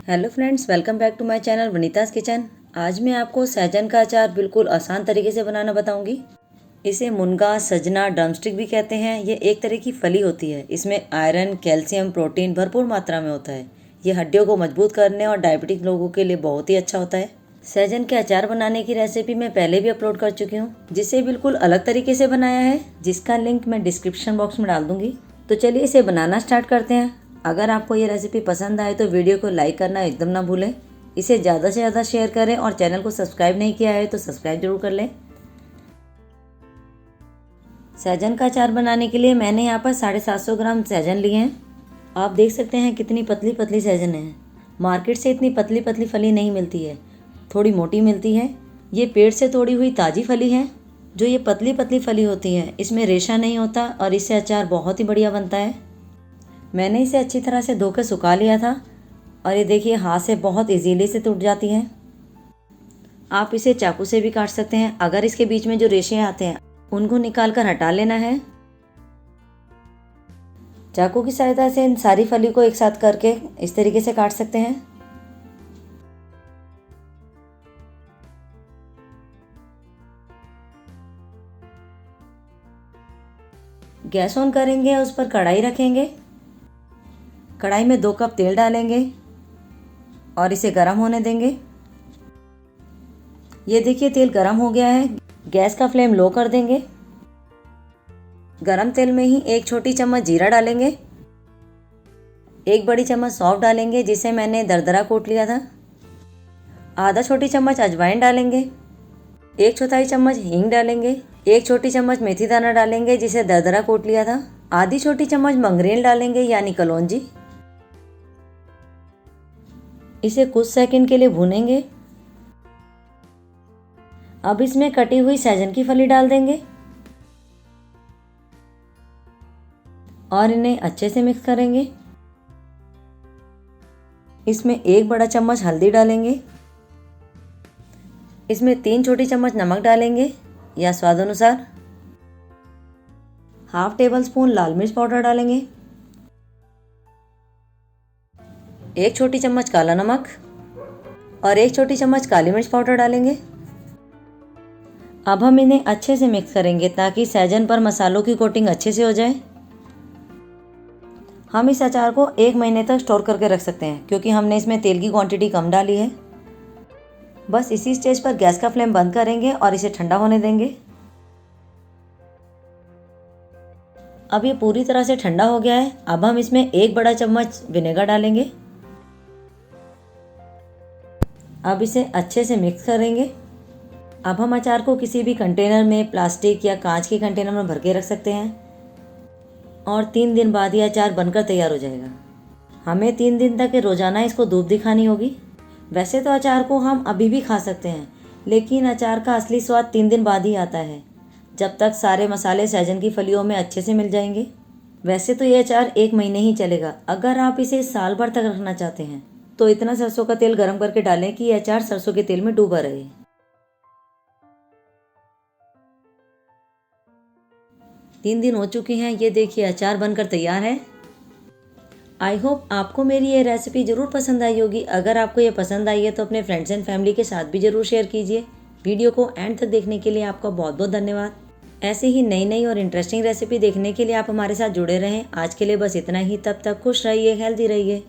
Hello friends, welcome back to my channel Vanita's kitchen. आज मैं आपको सहजन का अचार बिल्कुल आसान तरीके से बनाना बताऊंगी। इसे मुनगा, सजना, ड्रमस्टिक भी कहते हैं। ये एक तरह की फली होती है। इसमें आयरन, कैल्शियम, प्रोटीन भरपूर मात्रा में होता है। ये हड्डियों को मजबूत करने और डायबिटिक लोगों के लिए बहुत ही अच्छा होता है। सहजन के अचार बनाने की रेसिपी मैं पहले भी अपलोड कर चुकी हूँ, जिसे बिल्कुल अलग तरीके से बनाया है, जिसका लिंक मैं डिस्क्रिप्शन बॉक्स में डाल दूंगी। तो चलिए इसे बनाना स्टार्ट करते हैं। अगर आपको ये रेसिपी पसंद आए तो वीडियो को लाइक करना एकदम ना भूलें। इसे ज़्यादा से ज़्यादा शेयर करें और चैनल को सब्सक्राइब नहीं किया है तो सब्सक्राइब जरूर कर लें। सहजन का अचार बनाने के लिए मैंने यहाँ पर 750 ग्राम सहजन लिए हैं। आप देख सकते हैं कितनी पतली पतली सहजन है। मार्केट से इतनी पतली पतली फली नहीं मिलती है, थोड़ी मोटी मिलती है। ये पेड़ से तोड़ी हुई ताज़ी फली है। जो ये पतली पतली फली होती है इसमें रेशा नहीं होता और इससे अचार बहुत ही बढ़िया बनता है। मैंने इसे अच्छी तरह से धोकर सुखा लिया था और ये देखिए हाथ से बहुत इजीली से टूट जाती है। आप इसे चाकू से भी काट सकते हैं। अगर इसके बीच में जो रेशे आते हैं उनको निकाल कर हटा लेना है। चाकू की सहायता से इन सारी फली को एक साथ करके इस तरीके से काट सकते हैं। गैस ऑन करेंगे, उस पर कढ़ाई रखेंगे। कढ़ाई में 2 कप तेल डालेंगे और इसे गर्म होने देंगे। ये देखिए तेल गर्म हो गया है। गैस का फ्लेम लो कर देंगे। गरम तेल में ही 1 छोटी चम्मच जीरा डालेंगे। 1 बड़ी चम्मच सौंफ डालेंगे, जिसे मैंने दरदरा कूट लिया था। आधा छोटी चम्मच अजवाइन डालेंगे। 1 चौथाई चम्मच हींग डालेंगे। 1 छोटी चम्मच मेथी दाना डालेंगे, जिसे दरदरा कूट लिया था। आधी छोटी चम्मच मंगरेल डालेंगे, यानी कलौंजी। इसे कुछ सेकंड के लिए भूनेंगे। अब इसमें कटी हुई सहजन की फली डाल देंगे और इन्हें अच्छे से मिक्स करेंगे। इसमें 1 बड़ा चम्मच हल्दी डालेंगे। इसमें 3 छोटी चम्मच नमक डालेंगे या स्वाद अनुसार। हाफ टेबल स्पून लाल मिर्च पाउडर डालेंगे। 1 छोटी चम्मच काला नमक और 1 छोटी चम्मच काली मिर्च पाउडर डालेंगे। अब हम इन्हें अच्छे से मिक्स करेंगे ताकि सहजन पर मसालों की कोटिंग अच्छे से हो जाए। हम इस अचार को 1 महीने तक स्टोर करके रख सकते हैं, क्योंकि हमने इसमें तेल की क्वांटिटी कम डाली है। बस इसी स्टेज पर गैस का फ्लेम बंद करेंगे और इसे ठंडा होने देंगे। अब ये पूरी तरह से ठंडा हो गया है। अब हम इसमें 1 बड़ा चम्मच विनेगर डालेंगे। अब इसे अच्छे से मिक्स करेंगे। अब हम अचार को किसी भी कंटेनर में, प्लास्टिक या कांच के कंटेनर में भर के रख सकते हैं और 3 दिन बाद ये अचार बनकर तैयार हो जाएगा। हमें 3 दिन तक रोज़ाना इसको धूप दिखानी होगी। वैसे तो अचार को हम अभी भी खा सकते हैं, लेकिन अचार का असली स्वाद 3 दिन बाद ही आता है, जब तक सारे मसाले सहजन की फलियों में अच्छे से मिल जाएंगे। वैसे तो ये अचार 1 महीने ही चलेगा। अगर आप इसे साल भर तक रखना चाहते हैं तो इतना सरसों का तेल गर्म करके डालें कि यह अचार सरसों के तेल में डूबा रहे। 3 दिन हो चुके हैं। ये देखिए अचार बनकर तैयार है। आई होप आपको मेरी ये रेसिपी ज़रूर पसंद आई होगी। अगर आपको ये पसंद आई है तो अपने फ्रेंड्स एंड फैमिली के साथ भी ज़रूर शेयर कीजिए। वीडियो को एंड तक देखने के लिए आपका बहुत बहुत धन्यवाद। ऐसे ही नई नई और इंटरेस्टिंग रेसिपी देखने के लिए आप हमारे साथ जुड़े रहें। आज के लिए बस इतना ही। तब तक खुश रहिए, हेल्दी रहिए।